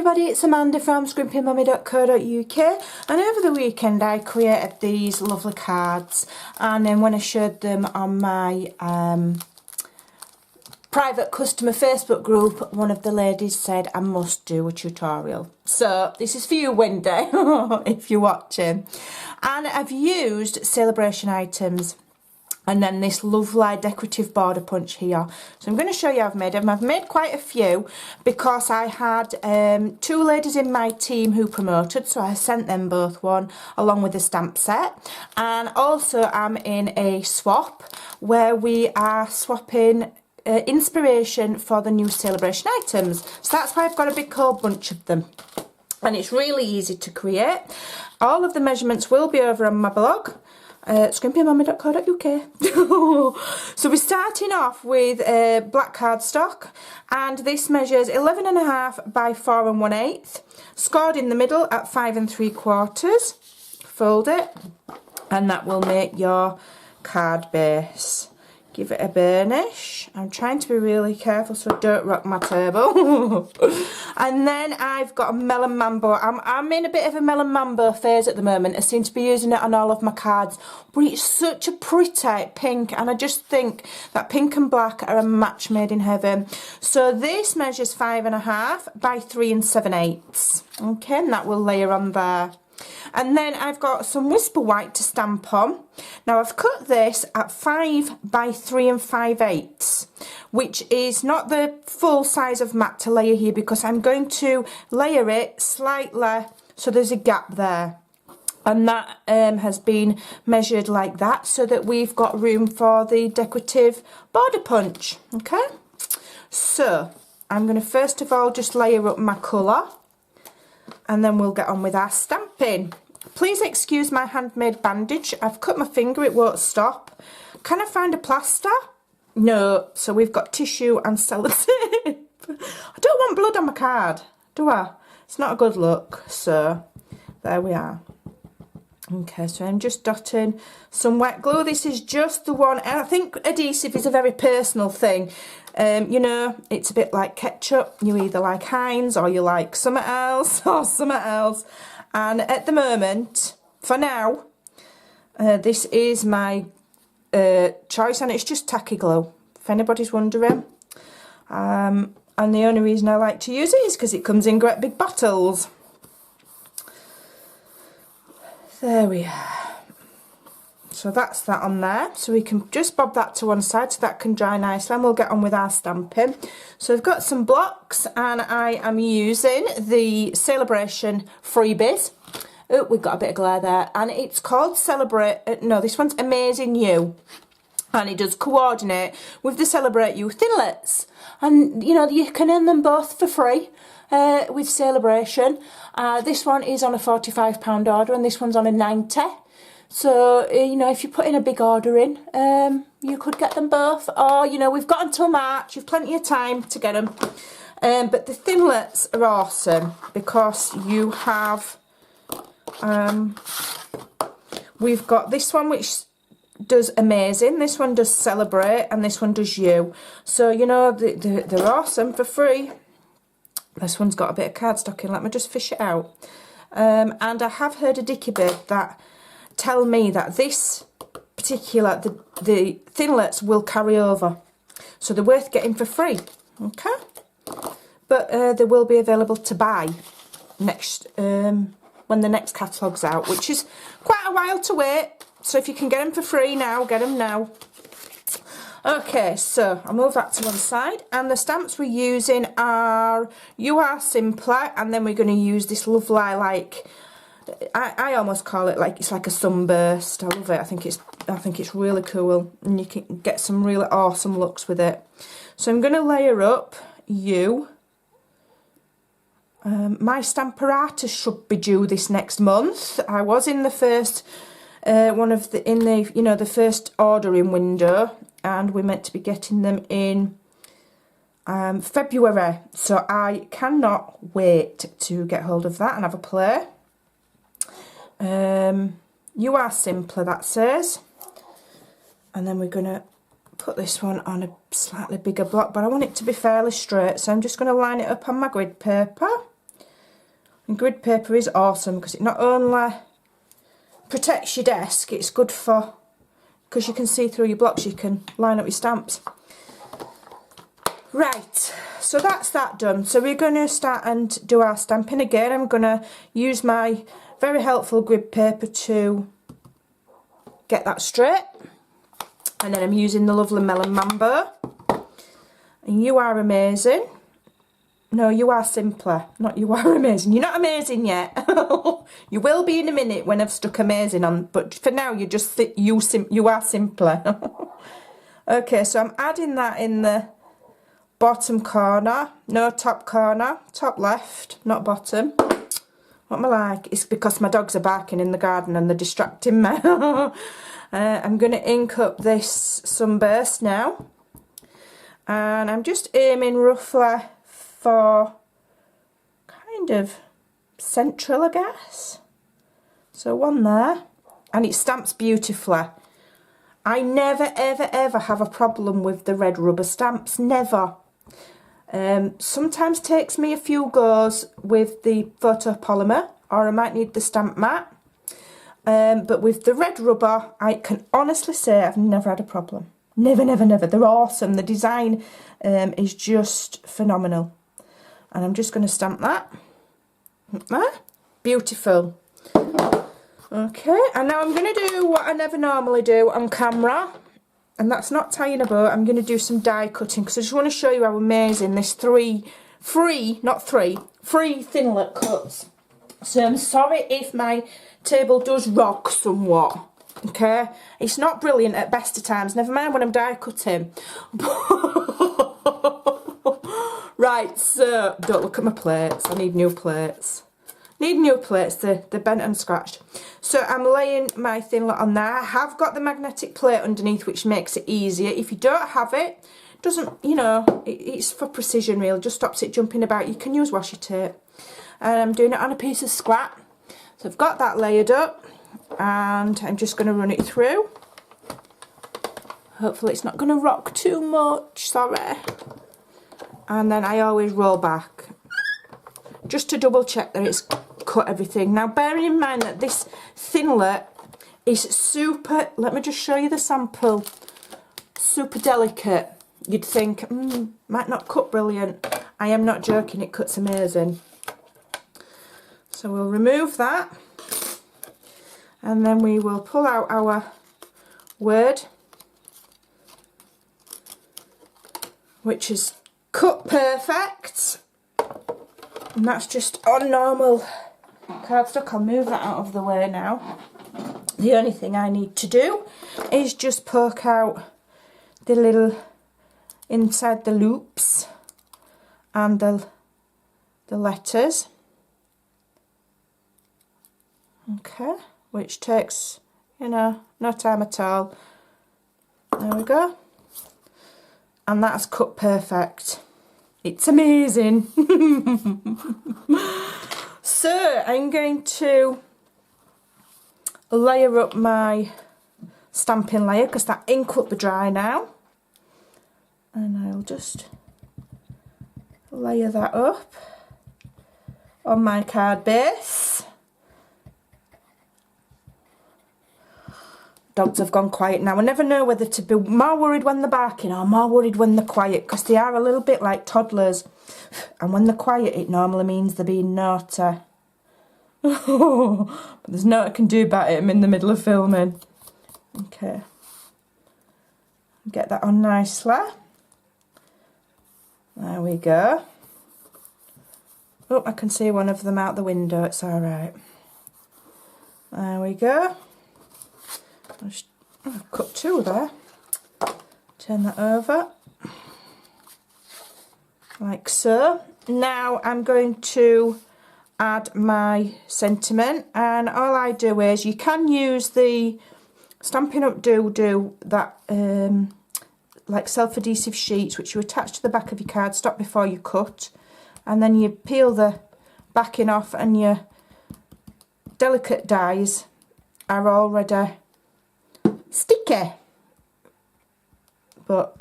everybody, it's Amanda from Scrimpingmommy.co.uk, and over the weekend I created these lovely cards, and then when I showed them on my private customer Facebook group, one of the ladies said I must do a tutorial. So this is for you, Wendy, if you're watching. And I've used celebration items and then this lovely decorative border punch here. So I'm going to show you how I've made them. I've made quite a few because I had two ladies in my team who promoted, so I sent them both one along with the stamp set. And also I'm in a swap where we are swapping inspiration for the new celebration items. So that's why I've got a big whole bunch of them. And it's really easy to create. All of the measurements will be over on my blog. Scrimpingmommy.co.uk. So we're starting off with black cardstock, and this measures 11.5 by 4 1/8, scored in the middle at 5 3/4. Fold it, and that will make your card base. Give it a burnish. I'm trying to be really careful so I don't rock my table. And then I've got a melon mambo. I'm in a bit of a melon mambo phase at the moment. I seem to be using it on all of my cards, but it's such a pretty pink, and I just think that pink and black are a match made in heaven. So this measures 5.5 by 3 7/8. Okay, and that will layer on there. And then I've got some Whisper White to stamp on. Now I've cut this at 5 by 3 5/8, which is not the full size of mat to layer here because I'm going to layer it slightly so there's a gap there. And that has been measured like that so that we've got room for the decorative border punch. Okay, so I'm going to first of all just layer up my colour, and then we'll get on with our stamping. Please excuse my handmade bandage. I've cut my finger, it won't stop. Can I find a plaster? No, so we've got tissue and sellotape. I don't want blood on my card, do I? It's not a good look, so there we are. Okay, so I'm just dotting some wet glue. This is just the one, and I think adhesive is a very personal thing. You know, it's a bit like ketchup. You either like Heinz or you like something else or something else. And at the moment, for now, this is my choice, and it's just tacky glue, if anybody's wondering. And the only reason I like to use it is because it comes in great big bottles. There we are. So that's that on there. So we can just bob that to one side so that can dry nicely, and we'll get on with our stamping. So I've got some blocks, and I am using the Celebration freebies. Oh, we've got a bit of glare there. And it's called Celebrate, no, this one's Amazing You. And it does coordinate with the Celebrate You Thinlets. And, you know, you can earn them both for free with Celebration. This one is on a £45 order, and this one's on a £90. So, you know, if you put in a big order in, you could get them both. Or, you know, we've got until March. You've plenty of time to get them. But the Thinlets are awesome because you have... we've got this one which does Amazing, this one does Celebrate, and this one does You. So, you know, they're awesome for free. This one's got a bit of cardstock in. Let me just fish it out. And I have heard a dicky bird that tell me that this particular, the Thinlets will carry over. So they're worth getting for free. Okay? But they will be available to buy next when the next catalogue's out, which is quite a while to wait. So if you can get them for free now, get them now. Okay, so I'll move that to one side, and the stamps we're using are You Are Simpler, and then we're going to use this lovely, like, I almost call it like, it's like a sunburst. I love it. I think it's really cool, and you can get some really awesome looks with it. So I'm going to layer up You. My Stamparatus should be due this next month. I was in the first the first ordering window, and we're meant to be getting them in February. So I cannot wait to get hold of that and have a play. You Are Simpler, that says. And then we're going to put this one on a slightly bigger block, but I want it to be fairly straight, so I'm just going to line it up on my grid paper. And grid paper is awesome because it not only protects your desk, it's good for, because you can see through your blocks, you can line up your stamps. Right, so that's that done. So we're going to start and do our stamping again. I'm going to use my very helpful grid paper to get that straight. And then I'm using the lovely Melon Mambo. And you are amazing. No, you are simpler, not you are amazing. You're not amazing yet. You will be in a minute when I've stuck amazing on, but for now you just you are simpler. Okay, so I'm adding that in the bottom corner, no top corner, top left, not bottom. What am I like? It's because my dogs are barking in the garden and they're distracting me. I'm going to ink up this sunburst now. And I'm just aiming roughly for kind of central, I guess. So one there. And it stamps beautifully. I never, ever, ever have a problem with the red rubber stamps. Never. Sometimes takes me a few goes with the photopolymer, or I might need the stamp mat. But with the red rubber, I can honestly say I've never had a problem. Never, never, never. They're awesome. The design is just phenomenal. And I'm just going to stamp that. There. Beautiful. Okay, and now I'm going to do what I never normally do on camera. And that's not tying a bow. I'm going to do some die cutting because I just want to show you how amazing this free thinlet cuts. So I'm sorry if my table does rock somewhat. Okay, it's not brilliant at best of times, never mind when I'm die cutting. Right, so don't look at my plates. I need new plates. Need new plates, they're bent and scratched. So I'm laying my thinlet on there. I have got the magnetic plate underneath, which makes it easier. If you don't have it, doesn't, you know, it's for precision really, just stops it jumping about. You can use washi tape. And I'm doing it on a piece of scrap. So I've got that layered up and I'm just going to run it through. Hopefully it's not going to rock too much, sorry. And then I always roll back just to double check that it's cut everything. Now bearing in mind that this thinlet is super, let me just show you the sample, super delicate. You'd think, might not cut brilliant. I am not joking, it cuts amazing. So we'll remove that and then we will pull out our word, which is cut perfect. And that's just on normal cardstock. I'll move that out of the way now. The only thing I need to do is just poke out the little inside the loops and the letters. Okay, which takes, you know, no time at all. There we go. And that's cut perfect. It's amazing. So I'm going to layer up my stamping layer because that ink will be dry now. And I'll just layer that up on my card base. Dogs have gone quiet now. I never know whether to be more worried when they're barking or more worried when they're quiet, because they are a little bit like toddlers. And when they're quiet, it normally means they're being naughty. But there's no I can do about it. I'm in the middle of filming. Okay. Get that on nicely. There we go. Oh, I can see one of them out the window. It's all right. There we go. I've cut two there. Turn that over like so. Now I'm going to add my sentiment, and all I do is, you can use the Stampin' Up! Do that like self-adhesive sheets which you attach to the back of your cardstock before you cut, and then you peel the backing off and your delicate dies are already sticky, but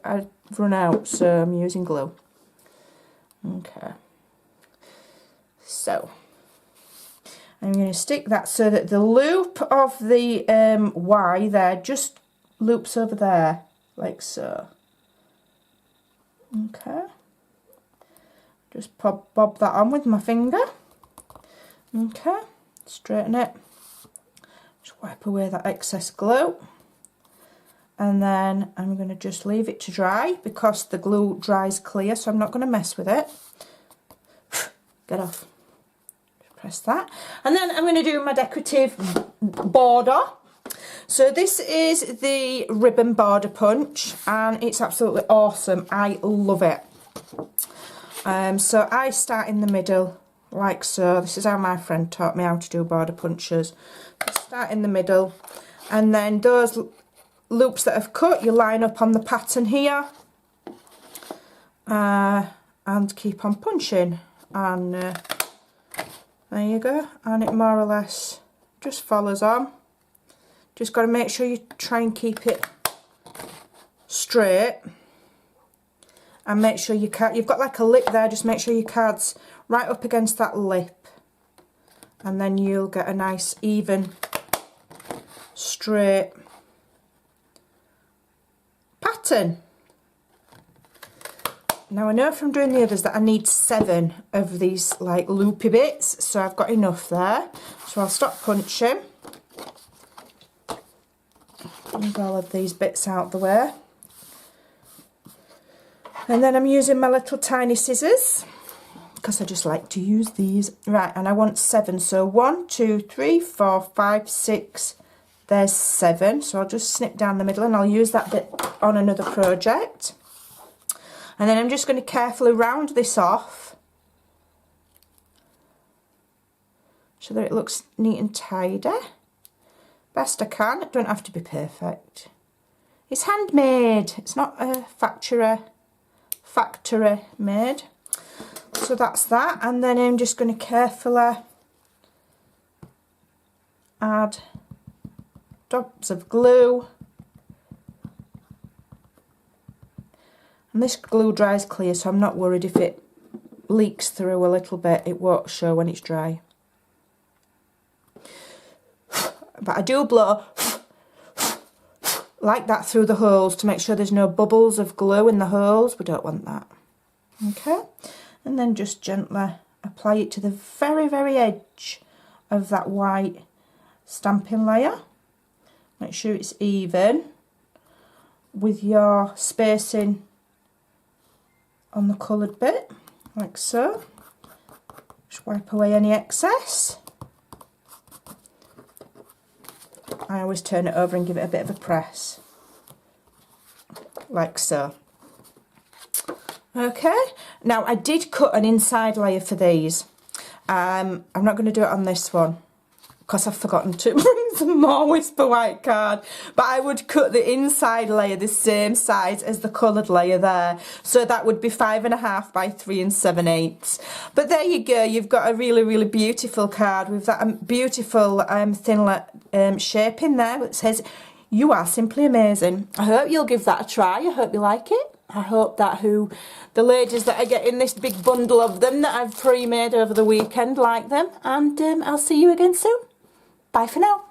I've run out, so I'm using glue. Okay, so I'm going to stick that so that the loop of the Y there just loops over there, like so. Okay. Just bob that on with my finger. Okay, straighten it. Just wipe away that excess glue. And then I'm going to just leave it to dry because the glue dries clear, so I'm not going to mess with it. Get off. Just press that. And then I'm going to do my decorative border. So this is the ribbon border punch, and it's absolutely awesome. I love it. So I start in the middle like so. This is how my friend taught me how to do border punches. Start in the middle, and then those loops that I've cut, you line up on the pattern here, and keep on punching, and there you go, and it more or less just follows on. Just got to make sure you try and keep it straight, and make sure you've got like a lip there, just make sure your card's right up against that lip, and then you'll get a nice even straight pattern. Now I know from doing the others that I need 7 of these like loopy bits, so I've got enough there, so I'll stop punching. Move all of these bits out the way, and then I'm using my little tiny scissors because I just like to use these. Right, and I want 7, so 1, 2, 3, 4, 5, 6, there's 7, so I'll just snip down the middle and I'll use that bit on another project. And then I'm just going to carefully round this off so that it looks neat and tidy. Best I can. It don't have to be perfect. It's handmade. It's not a factory made. So that's that. And then I'm just going to carefully add dots of glue. And this glue dries clear, so I'm not worried if it leaks through a little bit. It won't show when it's dry. But I do blow like that through the holes to make sure there's no bubbles of glue in the holes. We don't want that. Okay, and then just gently apply it to the very, very edge of that white stamping layer. Make sure it's even with your spacing on the coloured bit, like so. Just wipe away any excess. I always turn it over and give it a bit of a press, like so. Okay, now I did cut an inside layer for these. I'm not going to do it on this one because I've forgotten to bring some more Whisper White card, but I would cut the inside layer the same size as the coloured layer there, so that would be 5.5 by 3 7/8. But there you go, you've got a really, really beautiful card with that beautiful thin shape in there that says, "You are simply amazing." I hope you'll give that a try. I hope you like it. I hope that the ladies that are getting this big bundle of them that I've pre-made over the weekend like them, and I'll see you again soon. Bye for now.